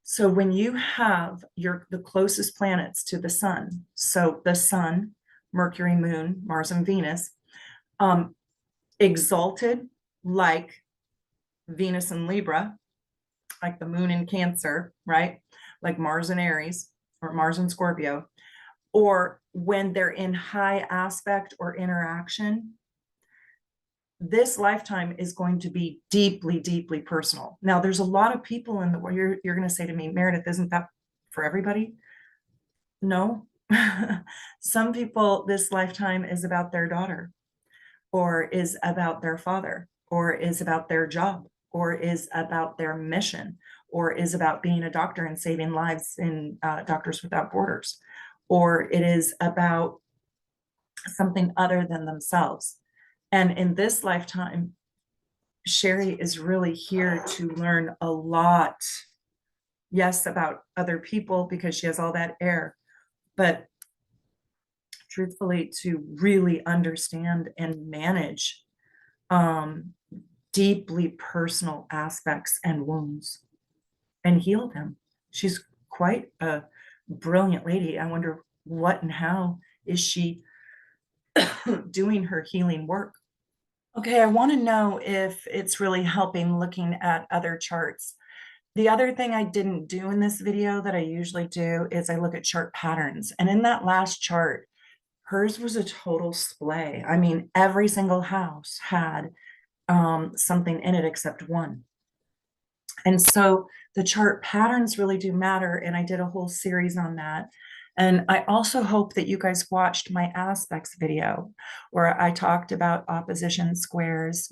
So when you have the closest planets to the sun, so the sun, Mercury, moon, Mars and Venus, exalted like Venus and Libra, like the moon in Cancer, right? Like Mars and Aries or Mars and Scorpio, or when they're in high aspect or interaction, this lifetime is going to be deeply, deeply personal. Now, there's a lot of people in the world. You're going to say to me, Meredith, isn't that for everybody? No. Some people, this lifetime is about their daughter, or is about their father, or is about their job, or is about their mission, or is about being a doctor and saving lives in Doctors Without Borders, or it is about something other than themselves. And in this lifetime, Sheri is really here to learn a lot, yes, about other people because she has all that air, but truthfully, to really understand and manage deeply personal aspects and wounds and heal them. She's quite a brilliant lady. I wonder what and how is she doing her healing work. Okay, I want to know if it's really helping looking at other charts. The other thing I didn't do in this video that I usually do is I look at chart patterns. And in that last chart, hers was a total splay. I mean, every single house had something in it except one. And so the chart patterns really do matter. And I did a whole series on that. And I also hope that you guys watched my aspects video where I talked about opposition squares,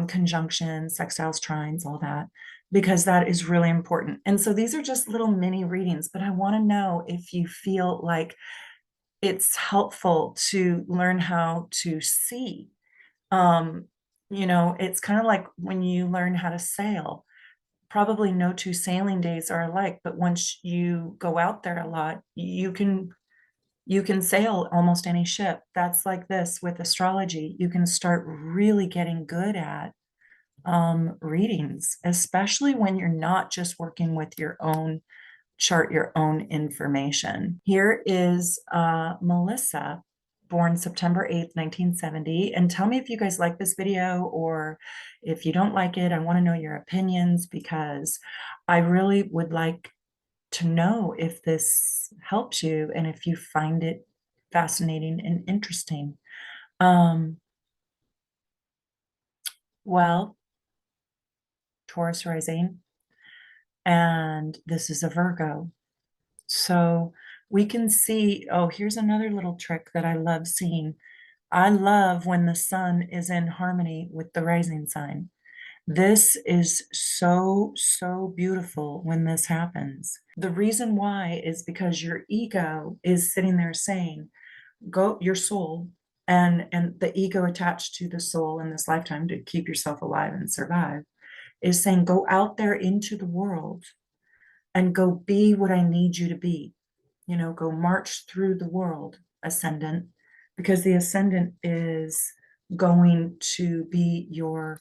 conjunctions, sextiles, trines, all that, because that is really important. And so these are just little mini readings, but I want to know if you feel like it's helpful to learn how to see. Um, it's kind of like when you learn how to sail. Probably no two sailing days are alike, but once you go out there a lot, you can sail almost any ship. That's like this with astrology. You can start really getting good at readings, especially when you're not just working with your own chart, your own information. Here is Melissa, born September 8th, 1970. And tell me if you guys like this video, or if you don't like it. I want to know your opinions because I really would like to know if this helps you and if you find it fascinating and interesting. Um, well, Taurus rising, and this is a Virgo. So we can see, oh, here's another little trick that I love seeing. I love when the sun is in harmony with the rising sign. This is so, so beautiful when this happens. The reason why is because your ego is sitting there saying, go your soul, and the ego attached to the soul in this lifetime to keep yourself alive and survive is saying, go out there into the world and go be what I need you to be. Go march through the world, ascendant, because the ascendant is going to be your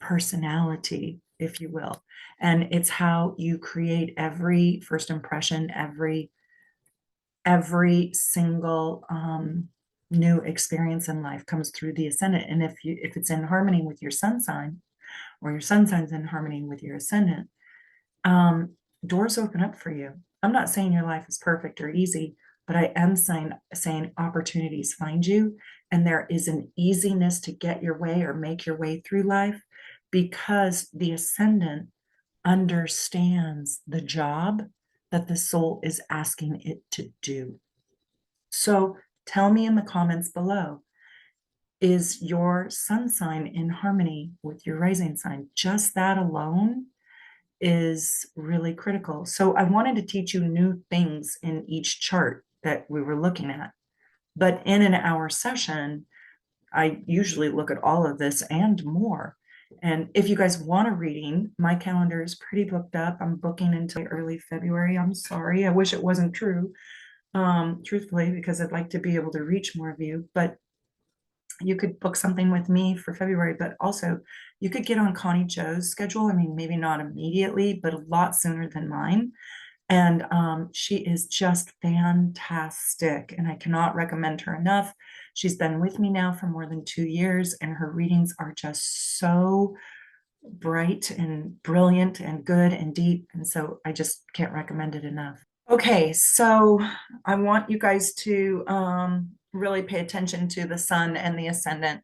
personality, if you will. And it's how you create every first impression, every single new experience in life comes through the ascendant. And if it's in harmony with your sun sign, or your sun sign's in harmony with your ascendant, doors open up for you. I'm not saying your life is perfect or easy, but I am saying opportunities find you, and there is an easiness to get your way or make your way through life because the ascendant understands the job that the soul is asking it to do. So tell me in the comments below, is your sun sign in harmony with your rising sign? Just that alone is really critical. So I wanted to teach you new things in each chart that we were looking at. But in an hour session, I usually look at all of this and more. And if you guys want a reading, my calendar is pretty booked up. I'm booking until early February. I'm sorry. I wish it wasn't true, truthfully, because I'd like to be able to reach more of you. But you could book something with me for February, but also you could get on Connie Joe's schedule. I mean, maybe not immediately, but a lot sooner than mine. And she is just fantastic, and I cannot recommend her enough. She's been with me now for more than 2 years, and her readings are just so bright and brilliant and good and deep. And so I just can't recommend it enough. Okay, so I want you guys to really pay attention to the sun and the ascendant.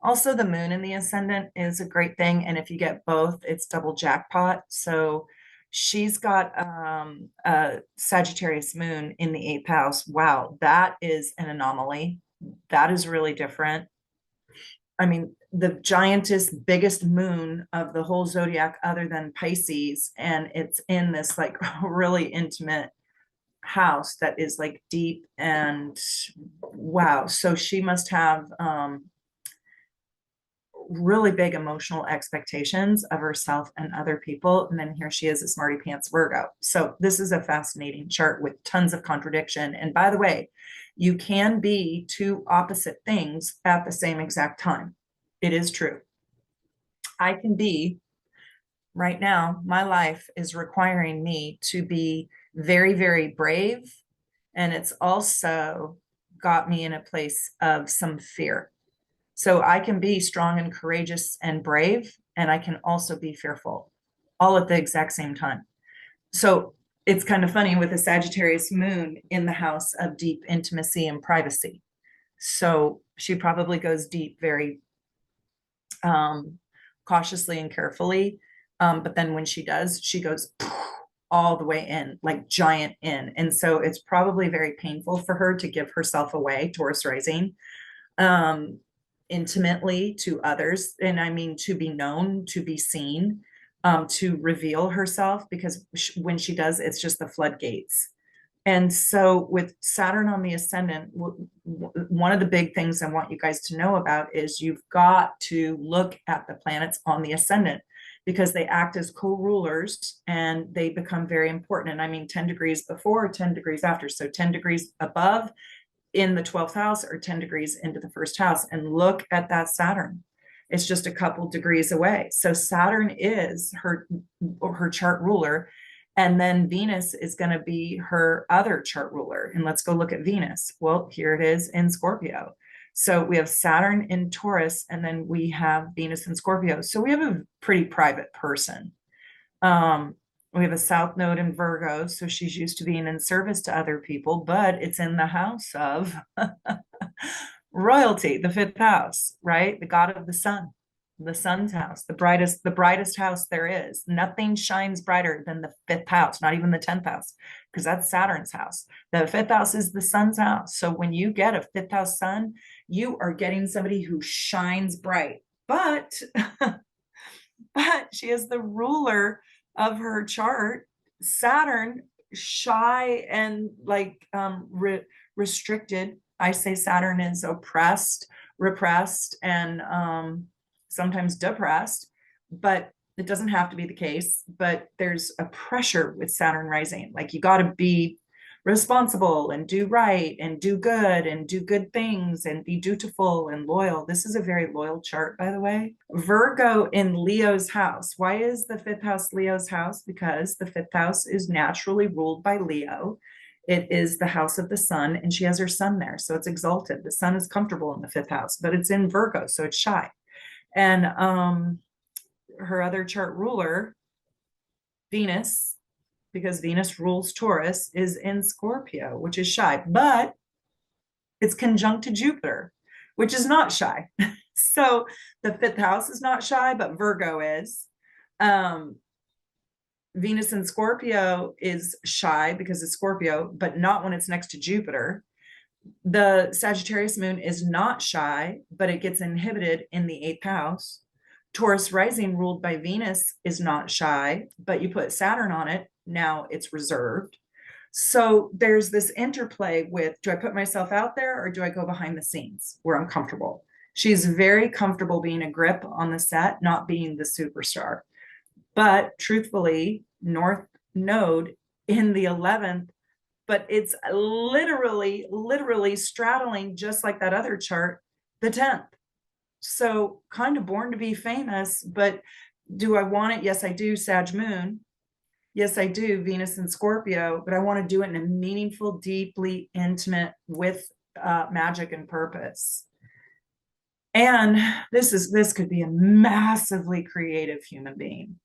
Also, the moon and the ascendant is a great thing. And if you get both, it's double jackpot. So she's got a Sagittarius moon in the eighth house. Wow, that is an anomaly. That is really different. I mean, the giantest, biggest moon of the whole zodiac, other than Pisces, and it's in this like really intimate house that is like deep and wow. So she must have really big emotional expectations of herself and other people. And then here she is, a smarty pants Virgo. So this is a fascinating chart with tons of contradiction. And by the way, you can be two opposite things at the same exact time. It is true. I can be, right now, my life is requiring me to be very, very brave. And it's also got me in a place of some fear. So I can be strong and courageous and brave, and I can also be fearful. all at the exact same time. So it's kind of funny with a Sagittarius moon in the house of deep intimacy and privacy. So she probably goes deep very um, cautiously and carefully. But then when she does, she goes all the way in, like giant in. And so it's probably very painful for her to give herself away, Taurus rising, um, intimately to others. And I mean, to be known, to be seen, to reveal herself, because when she does, it's just the floodgates. And so with Saturn on the ascendant, one of the big things I want you guys to know about is you've got to look at the planets on the ascendant because they act as co-rulers and they become very important. And I mean 10 degrees before, 10 degrees after. So 10 degrees above in the 12th house or 10 degrees into the first house. And look at that Saturn. It's just a couple degrees away. So Saturn is her chart ruler. And then Venus is going to be her other chart ruler. And let's go look at Venus. Well, here it is in Scorpio. So we have Saturn in Taurus, and then we have Venus in Scorpio. So we have a pretty private person. We have a South Node in Virgo, so she's used to being in service to other people, but it's in the house of royalty, the fifth house, right? The god of the sun's house, the brightest house there is. Nothing shines brighter than the fifth house, not even the 10th house, because that's Saturn's house. The fifth house is the sun's house. So when you get a fifth house sun, you are getting somebody who shines bright. But but she is the ruler of her chart. Saturn, shy and like restricted. I say Saturn is oppressed, repressed, and sometimes depressed, but it doesn't have to be the case. But there's a pressure with Saturn rising. Like you got to be responsible and do right and do good things and be dutiful and loyal. This is a very loyal chart, by the way. Virgo in Leo's house. Why is the fifth house Leo's house? Because the fifth house is naturally ruled by Leo. It is the house of the sun, and she has her sun there. So it's exalted. The sun is comfortable in the fifth house, but it's in Virgo, so it's shy. And her other chart ruler, Venus, because Venus rules Taurus, is in Scorpio, which is shy, but it's conjunct to Jupiter, which is not shy. So the fifth house is not shy, but Virgo is. Venus in Scorpio is shy because it's Scorpio, but not when it's next to Jupiter. The Sagittarius moon is not shy, but it gets inhibited in the eighth house. Taurus rising ruled by Venus is not shy, but you put Saturn on it, now it's reserved. So there's this interplay with, do I put myself out there or do I go behind the scenes where I'm comfortable? She's very comfortable being a grip on the set, not being the superstar. But truthfully, North Node in the 11th, but it's literally straddling, just like that other chart, the 10th. So kind of born to be famous, but do I want it? Yes, I do. Sag moon. Yes, I do. Venus and Scorpio, but I want to do it in a meaningful, deeply intimate with magic and purpose. And this could be a massively creative human being.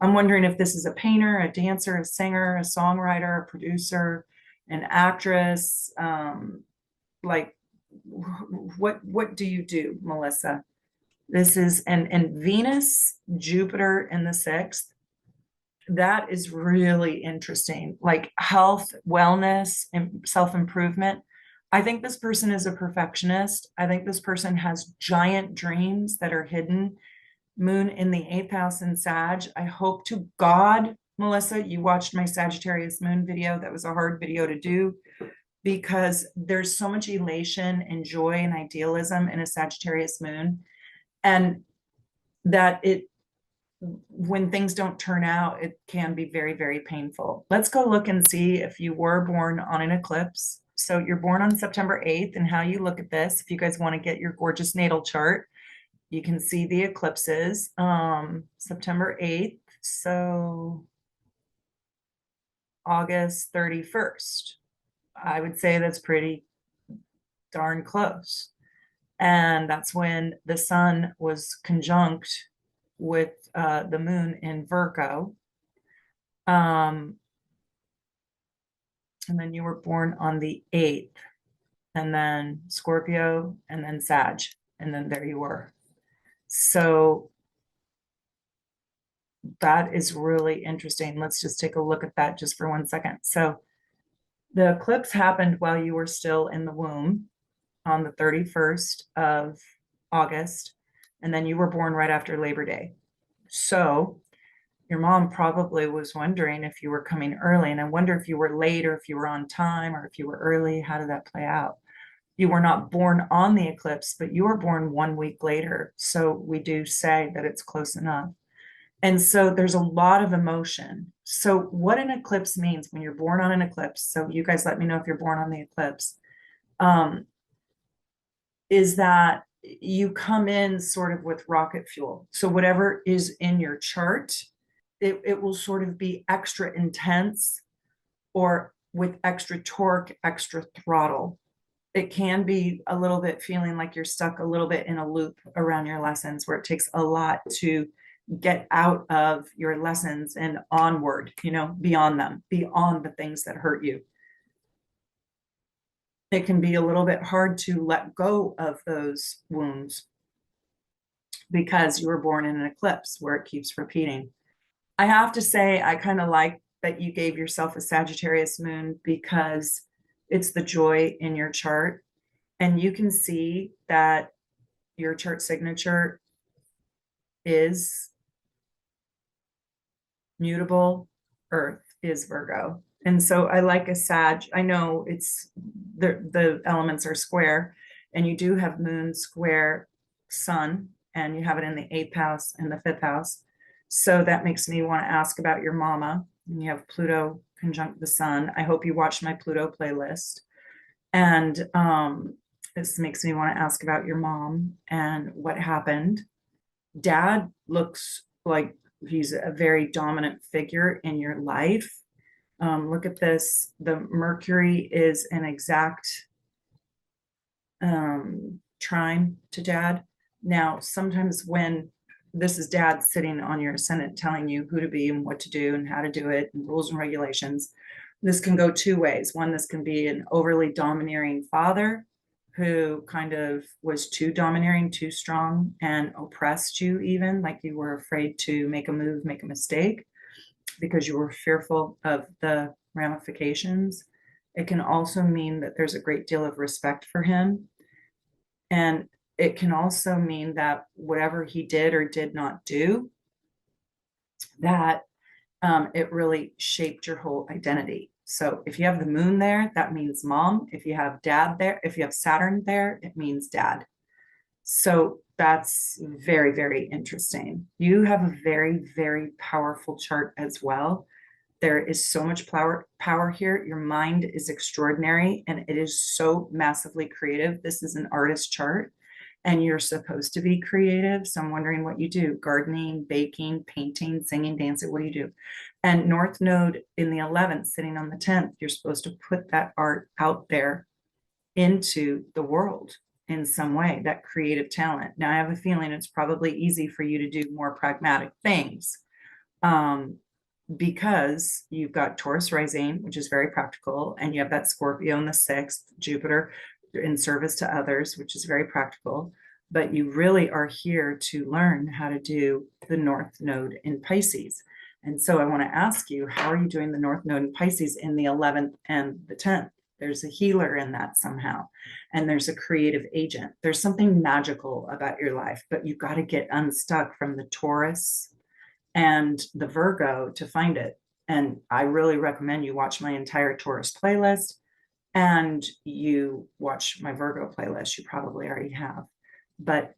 I'm wondering if this is a painter, a dancer, a singer, a songwriter, a producer, an actress. Like, what do you do, Melissa? This is and Venus, Jupiter in the sixth. That is really interesting. Like health, wellness, and self-improvement. I think this person is a perfectionist. I think this person has giant dreams that are hidden. Moon in the eighth house in Sag. I hope to God, Melissa, you watched my Sagittarius moon video. That was a hard video to do because there's so much elation and joy and idealism in a Sagittarius moon. And that when things don't turn out, it can be very, very painful. Let's go look and see if you were born on an eclipse. So you're born on September 8th, and how you look at this, if you guys want to get your gorgeous natal chart, you can see the eclipses, September 8th. So August 31st, I would say that's pretty darn close. And that's when the sun was conjunct with the moon in Virgo. And then you were born on the 8th, and then Scorpio, and then Sag, and then there you were. So that is really interesting. Let's just take a look at that just for 1 second. So the eclipse happened while you were still in the womb on the 31st of August, and then you were born right after Labor Day. So your mom probably was wondering if you were coming early, and I wonder if you were late or if you were on time or if you were early. How did that play out? You were not born on the eclipse, but you were born 1 week later. So we do say that it's close enough. And so there's a lot of emotion. So what an eclipse means when you're born on an eclipse, so you guys let me know if you're born on the eclipse, is that you come in sort of with rocket fuel. So whatever is in your chart, it will sort of be extra intense or with extra torque, extra throttle. It can be a little bit feeling like you're stuck a little bit in a loop around your lessons where it takes a lot to get out of your lessons and onward, beyond them, beyond the things that hurt you. It can be a little bit hard to let go of those wounds because you were born in an eclipse where it keeps repeating. I have to say, I kind of like that you gave yourself a Sagittarius moon because it's the joy in your chart. And you can see that your chart signature is mutable. Earth is Virgo. And so I like a Sag. I know it's the elements are square, and you do have moon square sun, and you have it in the 8th house and the 5th house. So that makes me want to ask about your mama. And you have Pluto conjunct the sun. I hope you watched my Pluto playlist. And this makes me want to ask about your mom and what happened. Dad looks like he's a very dominant figure in your life. Look at this. The Mercury is an exact trine to Dad. Now, sometimes when this is Dad sitting on your ascendant telling you who to be and what to do and how to do it and rules and regulations, this can go 2 ways. One, this can be an overly domineering father who kind of was too domineering, too strong, and oppressed you, even like you were afraid to make a move, make a mistake, because you were fearful of the ramifications. It can also mean that there's a great deal of respect for him. And it can also mean that whatever he did or did not do, that it really shaped your whole identity. So if you have the moon there, that means mom. If you have dad there, if you have Saturn there, it means dad. So that's very, very interesting. You have a very, very powerful chart as well. There is so much power here. Your mind is extraordinary and it is so massively creative. This is an artist chart and you're supposed to be creative. So I'm wondering what you do: gardening, baking, painting, singing, dancing. What do you do? And North Node in the 11th, sitting on the 10th, you're supposed to put that art out there into the world in some way, that creative talent. Now, I have a feeling it's probably easy for you to do more pragmatic things because you've got Taurus rising, which is very practical, and you have that Scorpio in the 6th, Jupiter in service to others, which is very practical. But you really are here to learn how to do the North Node in Pisces. And so I want to ask you, how are you doing the North Node in Pisces in the 11th and the 10th? There's a healer in that somehow. And there's a creative agent. There's something magical about your life, but you've got to get unstuck from the Taurus and the Virgo to find it. And I really recommend you watch my entire Taurus playlist and you watch my Virgo playlist. You probably already have. But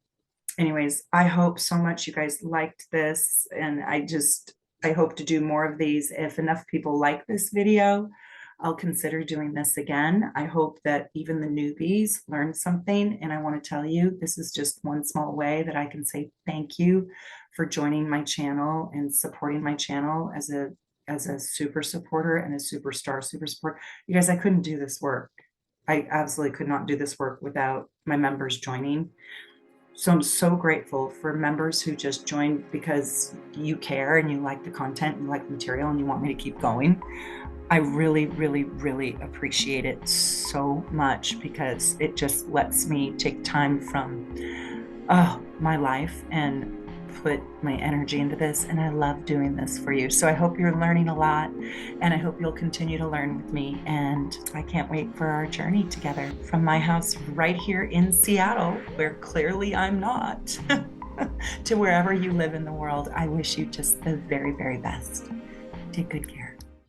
anyways, I hope so much you guys liked this. And I hope to do more of these. If enough people like this video, I'll consider doing this again. I hope that even the newbies learn something. And I want to tell you, this is just one small way that I can say thank you for joining my channel and supporting my channel as a super supporter and a superstar super support. You guys, I couldn't do this work. I absolutely could not do this work without my members joining. So I'm so grateful for members who just joined because you care and you like the content and you like the material and you want me to keep going. I really, really, really appreciate it so much because it just lets me take time from my life and put my energy into this. And I love doing this for you. So I hope you're learning a lot and I hope you'll continue to learn with me. And I can't wait for our journey together from my house right here in Seattle, where clearly I'm not, to wherever you live in the world. I wish you just the very, very best. Take good care.